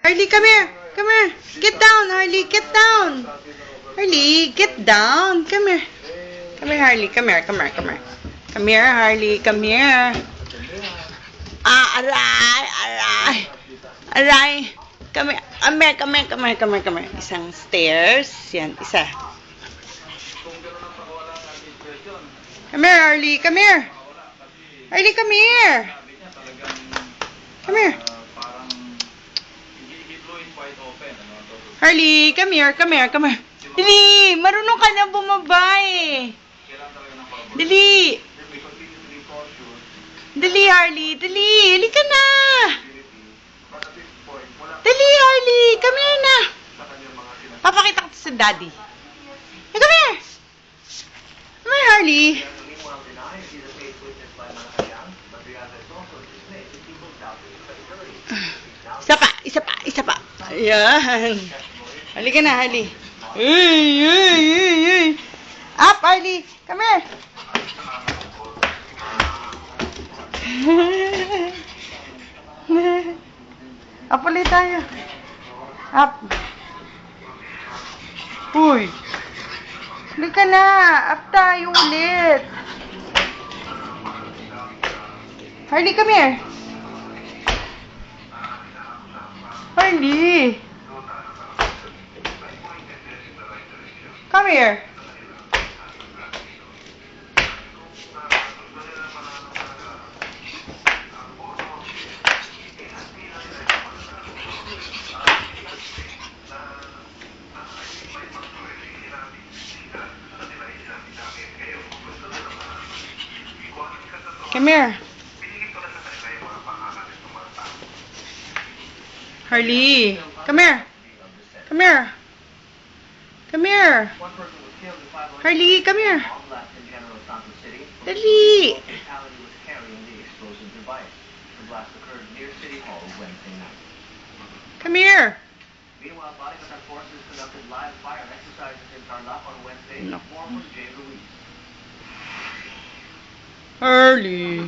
Harley, come here. Come here. Get down, Harley. Get down. Harley, get down. Come here. Come here, Harley. Come here. Come here. Come here. Come here, Harley. Come here. Ah, aray. Aray. Aray. Come here. Come here. Come here. Come here. Come here. Come here. Isang stairs. Yan. Isa. Come here, Harley. Come here. Harley, come here. Come here. Harley, come here. Come here. Come here. Dali! Marunong ka na bumaba eh. Dali! Dali, Harley. Dali! Hali ka na! Dali, Harley! Come here na! Papakita ko sa daddy. Hey, come here! Come here, Harley! Isa pa! Isa pa! Isa pa! Ayan! Halika na, Harley. Uy! Uy! Uy! Uy! Up, Harley! Come here! Up ulit tayo. Up. Uy! Halika na! Up tayo ulit! Harley, come here! Harley! Come here! Come here. Harley, come here. Come here. Come here. Harley, come here. Dali. Come here. Meanwhile, body attack forces conducted live fire exercises in Tarlac on Wednesday. No. Former J. Ruiz. Harley.